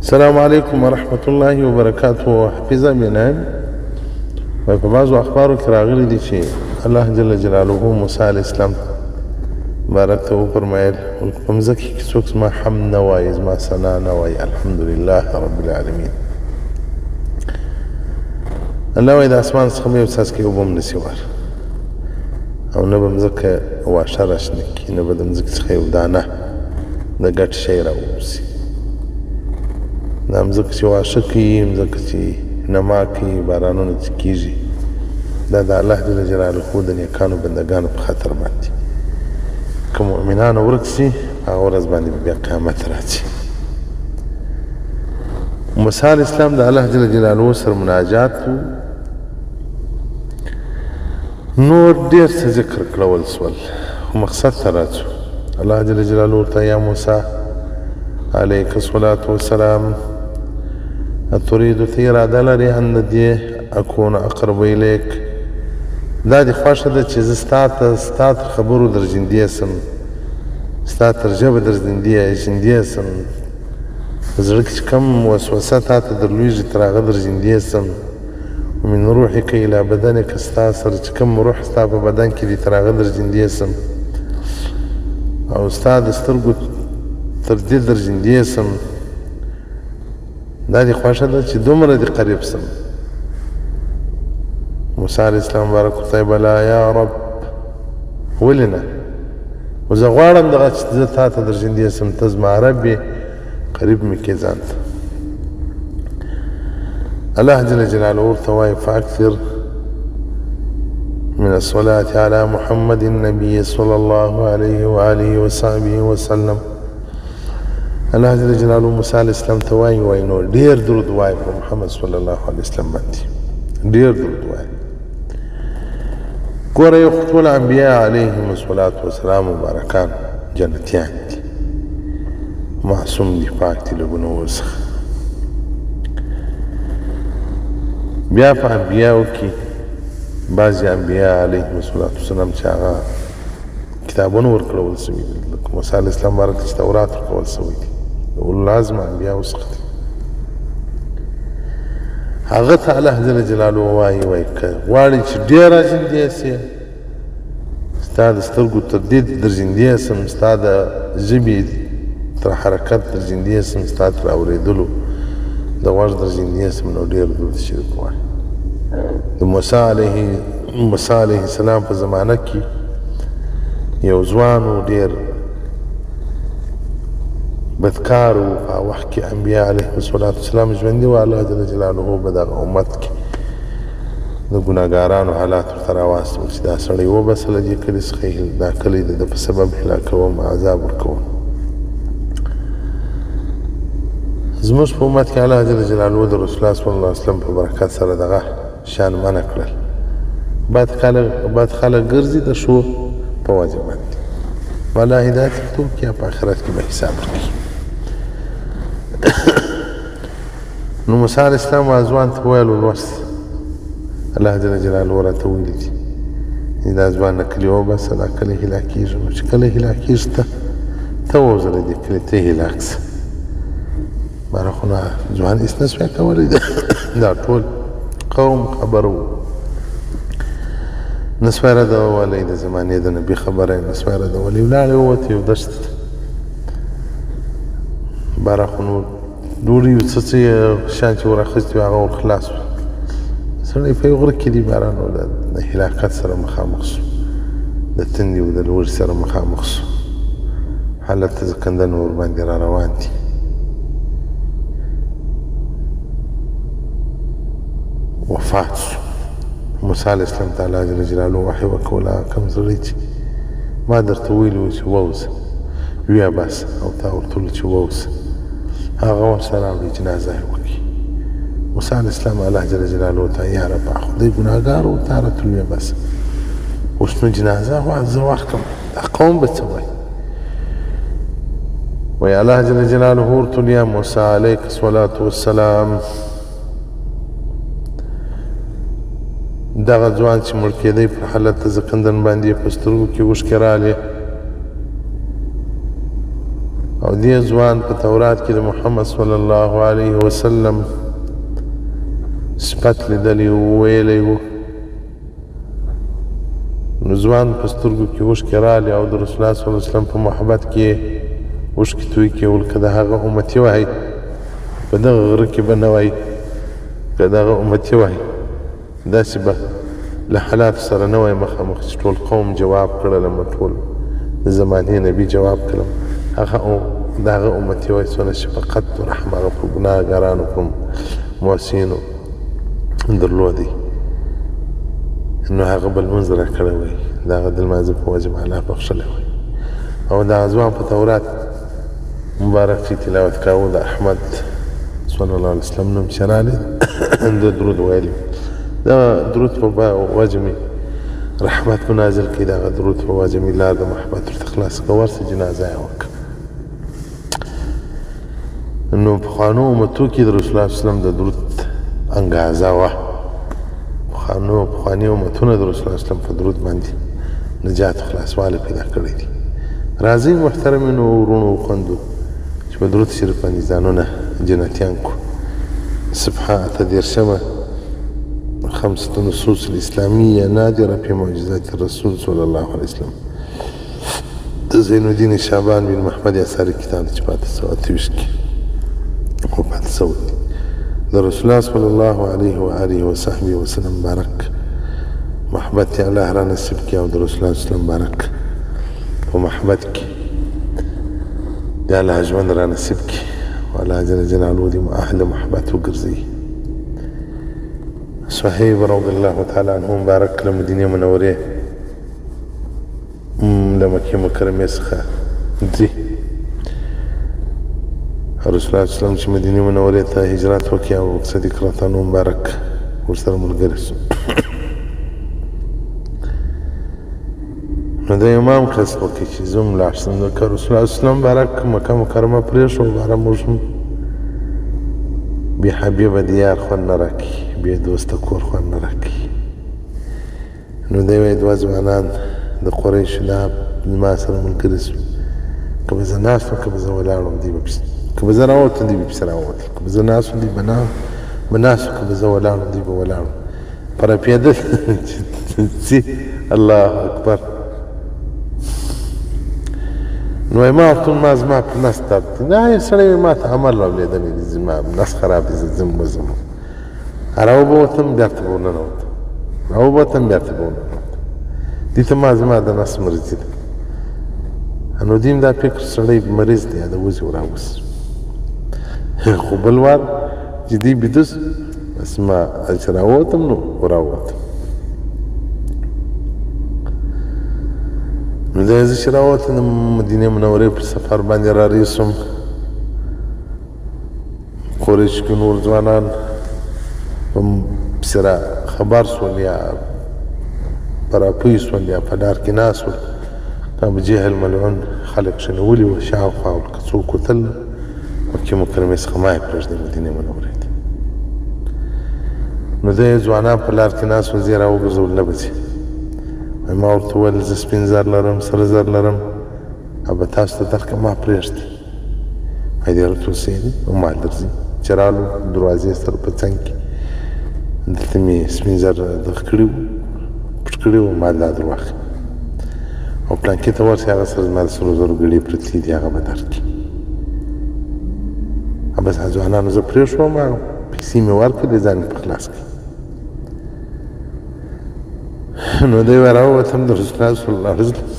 السلام عليكم ورحمة الله وبركاته. حفظه بنام په بعضو اخبارو کې راغلي دي چې الله جل جلاله موسی علیه السلام بارک ته وفرمایل په مځکه کې څوک زما حمد نه وایي، زما ثنا نه وایي، الحمدلله رب العالمین. الله وایي د اسمان څخه مې یو څاڅکی اوبه هم نسي وار او نه به مځکه واښه راشنه کړي، نه به د مځکې څخه یو دانه د ګډ شی راووځي. دا مځکه چې واښه کوي، مځکه چې نما کوي، بارانونه چې کېږي، دا د الله جل جلاله د نیکانو بندګانو په خاطر باندې که مؤمنانو ورک شي هغه ورځ باندې بیا قیامت راځي. موسی علیه السلام د الله جل جلاله سره مناجات و، نور ډېر څه ذکر کړول سول خو مقصد ته راځو. الله جل جلاله ورته یا موسی علیک الصلاة والسلام تريد ته اراده لري ان دې اكون اقرب الیک، دا دې خوښه ده چې زه ستا تر خبرو درجندی سم، ستا تر ژبه درجندی سم، په زړه کې چې کوم وسوسه تا ته درلویږي تر هغه درجندی سم. ومن روحک الی بدنک، ستا سره چې کوم روح ستا په بدن کې دي تر هغه درجندی سم، او ستا د سترګو تر دې درجندی سم. دا دې خوښه ده چې دومره دې قریب سم. موسی علیه السلام مبارک ورته بلا یا رب، ولې نه؟ خو زه غواړم دغه چې زه تا ته درجندی سم، ته زما رب یې، قریب مې کې ځان ته. الله جل جلاله ورته وایي فاکثر من الصلاة على محمد النبي صلى الله عليه وآله وصحبه وسلم. الله جل جلاله موسی علیه السلام ته وایي نو ډېر درود وایي په محمد صلی الله علیه وسلم باندې، ډېر درود وایي. ګوره یو خو ټول انبیا علیهم الصلاة والسلام مبارکان جنتیان دي، معصوم دي، پاک دي له ګناهونو څخه. بیا په انبیاو کې بعضې انبیا علیهم الصلاة والسلام چې هغه کتابونه ورکړول سوي دي، لکه موسی علیه السلام باره کې چې تورات ورکول سوی دي، د اولوالعزم انبیاو څخه دي. هغه ته الله جل جلاله وایي که غواړې چې ډېر راجندی سې، ستا د سترګو تر دې درجندی سم، ستا د ژبې تر حرکت درجندی سم، ستا تر اورېدلو د غوږ درجندی سم، نو ډېر درود شریف وایي. د موسی علیه السلام په زمانه کې یو ځوان و، ډېر بدکار و. په وخت کې انبیا علیهم الصلاة والسلام ژوندي و. الله جل جلاله به دغه امت کې د ګناهګارانو حالات ورته راواستول چې دا سړی وبسه له دې کلي څخه، دا کلی د ده په سبب هلاکوم، عذاب ورکوم. زموږ په امت کې الله جل جلاله د رسول الله صلی الله علیه وسلم په برکت سره دغه شان منع کړل. بد خلک ګرځي د ښو په وجه باندې، والله هدایت یې توب کړي، په آخرت کې به حساب ورکړي. نو موسی علیه السلام ځوان ته وویل ولوست، الله جل جلاله راته ویلي دي دا ځوان نه کلي وباسه، دا کلی هلاکېږي. نو چې کلی هلاکېږي ته ووځه له دې کلي، ته یې هلاک شه. باره خو نه ځوان هېڅ نه سوی کولی، دا ټول قوم خبر و، نه سوی ردولی، د زمانې د نبي خبره یې نه سوی ردولی. ولاړې ووت یو دښت ته، باره خو نو ډوډۍ یو څه شیان چې ور اخیستي وو هغه ور خلاص و. سړی په یو غره کې دی، باره نو د هلاکت سره مخامخ سو، د تندې او د لوږې سره مخامخ سو. حالت ته ځکندن ور باندې را روان دي. وفات سو. موسی علیه السلام ته الله جل جلاله وحی وکړ کوم سړی چې ما درته ویلي وو چې ووځه ویې باسه، او تا ورته ویلي چې ووځه، هغه ورسره راوړي جنازه یې وکړي. موسی علیه السلام الله جل جلاله ته یا رب خدای ګناهګار و، تا راته ویې باسه، اوس نو جنازه زه ورکړم، دا قوم به څه وایي؟ وایي الله جل جلاله ورته ویل یا موسی علیک الصلاة والسلام، دغه ځوان چې مړ کېدی پر حالت ته ځکندن باندې په سترګو کې اوښکې رالې، او دې ځوان په تورات کې د محمد صلی الله علیه وسلم صفت لیدلی ویلی و، نو ځوان په سترګو کې اوښکې راغلې او د رسول الله صلی الله علیه وسلم په محبت کې اوښکې توی کېول. که د هغه امتي وای په دغه غره کې به نه وای، که دغه امتي وای داسې به له حالاتو سره نه وای مخامخ چې ټول قوم جواب کړلم، ټول د زمانې نبي جواب کړلم. هغه د هغه امتي وای څونه شفقت و رحم هغه پر ګناهګارانو پر محسنینو درلودی، نو هغه به لمونځ راکړی وای، د هغه د لمانځه په وجه به الله بخښلی وای. او دغه ځوان په تورات مبارک چې تلاوت کاوه د احمد صلی الله علیه وسلم نوم چې راغلی د درود ویلی، دغه درود په وجه مې رحمت په نازل کړي، دغه درود په وجه مې لار د محبت ورته خلاص کړه، ورسه جنازه یې وکړه. نو پخوانو امتو کې د رسول الله صلی الله علیه وسلم د درود انګازه وه، پخواني امتونه د رسول الله صلی الله علیه وسلم په درود باندې نجات و خلاصوالی پیدا کړی دي. راځئ محترمینو ورونو و خویندو چې په درود شریف باندې ځانونه جنتیان کړو. صفحه 18 خمسة نصوص الإسلامية نادرة في معجزات الرسول صلى الله عليه وسلم. زين الدين شعبان بن محمد يساري كتاب چې پاتې سوی 28 کې خو پاتې سوی دی. د رسول الله صلی الله علیه و آله وصحبه وسلم بارک محبت یې الله را نصیب کړي، او د رسول الله صلی الله علیه وسلم بارک په محبت کې د الله ژوند را نصیب کړي، او الله جل جلاله دې اهل محبت وګرځوي. صحیح رضی الله تعالی عنه مبارک له مدینې منورې له مکې مکرمې څخه ځي. رسول الله صلی الله علیه وسلم چې مدینې منورې ته هجرت وکړي او صدیق راته عنه مبارک ورسره ملګری شو. نو د امام قصد وکړي چې زه هم لاړ شم، ځکه رسول الله صلی الله علیه وسلم مبارک مکه مکرمه پرېښو، باره موږ هم بې حبیبه د یار خوند نه راکړي، بې دوسته کور خوند نه راکړي. نو دی وایي دوه ځوانان د قریشو دا زما سره ملګري شو، که به زه ناست وم که به زه ولاړ وم دوی به که به زه راووتم دوی به پسې راووتل، که به زه ناست وم دوی به ناست وم، که به زه ولاړ وم دوی به ولاړ وم. په راپېدل چې ځي الله اکبر. نو ما ورته ما زما په نس درد دی، نه یو سړی وایي ما ته عمل راولېدلی دی، زما نس خراب دی، زه ځم به ځم. راوبوتم بېرته به ورننوتم، راوبوتم بېرته به ورننوتم. دې ته ما زما د نس مرضي ده. نو دیم دا فکر سړی مریض دی د وځي راوځي. خو بل وار چې دی بیده سو بس ما چې راووتم نو راووتم. نو دی زه چې راووتم د مدینې منورې پر سفر باندې رارې سوم. قریش کې نور ځوانان پسې را خبر سول یا په راپوی سول یا په لار کې ناست ول. ابو جهل ملعون خلق شنولي و شاوخوا ولکه څوک وتل مکې مکرمې څخه ما یې پرېږدی مدینې منورې ته. نو دی ځوانان په لار کې ناست ول، زه یې راوګرځول نه به ځي. ما ورته وویل زه سپین زر لرم سره زر لرم او به تاسو ته درکړم ما پرېږدي. وایي دی راته اوسېدي او ما درځي. چې رالو دروازې سره په څنګ کې دلته مې سپین زر دغه کړي وو پټ کړي وو، ما دا در واخلي او پلانکې ته ورسې هغه سره زما د سرو زرو ګړۍ پرتې دي هغه به درکړي. بس ځوانانو زه پرېښوم، هغه پیسې مې ورکړلې ځان مې په خلاص کړي. نو دی وایي راووتم د رسول الله صلی الله علیه وسلم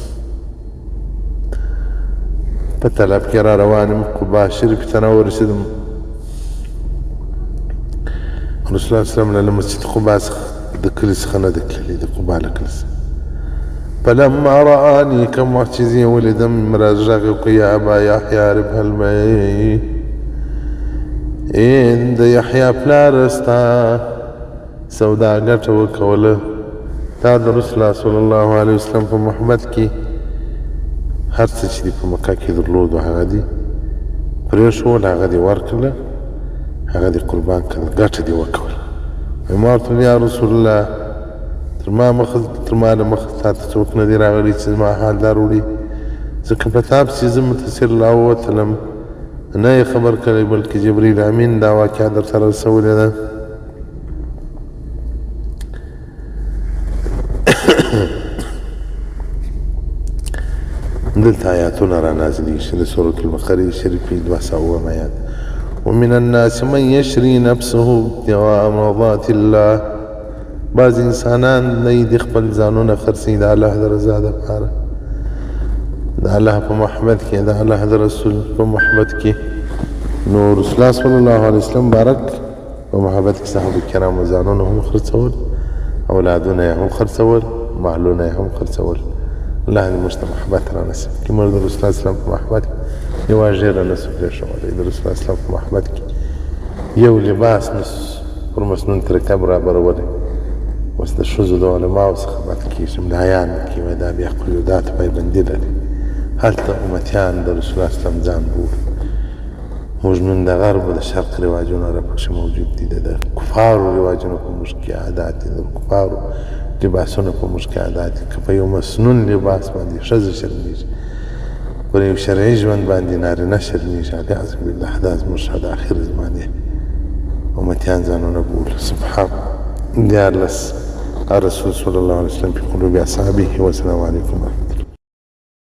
په طلب کې را روان یم. قبا شریف ته نه ورسېدم. رسول الله صلی الله علیه وسلم له مسجد قبا څخه د کلي څخه نه دی تللی، د قبا له کلي څخه. فلما رآني کوم وخت چې زه یې ولیدم راغږ وکړ یا ابا یحیی ربح المي، د یحیی پلاره ستا سودا ګټه وکوله. دا د رسول الله صلی الله علیه وسلم په محبت کې هر څه چې دي په مکه کې درلودو هغه دي پرېښول، هغه دې ورکړله، هغه دې قربان کړل، ګټه دې وکوله. ما ورته ویل یا رسول الله تر ما له مخه تا ته څوک نه دی راغلی چې زما حال دا وړي، ځکه په تا پسې زه متصل راووتلم نه یې خبر کړی بلکې جبریل امین دا واقعه درته رسولې ده. دلته آیاتونه را نازلېږي د سورة البقرې شریفې 200 آیات. ومن الناس من یشري نفسه ابتغاء مرضات الله، بعض انسانان دی د خپل ځانونه خرڅوي د الله د رضا دپاره، د الله په محبت کې، د الله د رسول په محبت کې. نو رسول الله صلی الله علیه وسلم بارک په محبت کې صحابه کرامو ځانونه هم خرڅول، اولادونه یې هم خرڅول، مالونه یې هم خرڅول. الله دې موږ ته محبت را نصیب کړي. موږ د رسول الله اسلام په محبت کې یوه ژیره نسو پرېښودی. د رسول الله اسلام په محبت کې یو لباس نسو پر مسنون طریقه برابرولی. اوس د ښځو د علماو څخه بد کېږم، د حیا نه کوي، وایي دا بیا قیوداتو پایبندي لري. هلته امتیان د رسول الله اسلام ځان بولي. موږ نن د غرب د شرق رواجونه راپکښې موجود دي، د کفارو رواجونه په موږ کې عادات دي، د کفارو لباسونه په موږ کې عادات دي. که په یو مسنون لباس باندې ښځه شرمېږي، پر یو شرعي ژوند باندې نارینه شرمېږي، عیاذ بالله دا زموږ د آخر زمانې امتیان ځانونه بولي. سبحان دیارلس الرسول صلی الله علیه وسلم فی قلوب اصحابه. والسلام علیکم.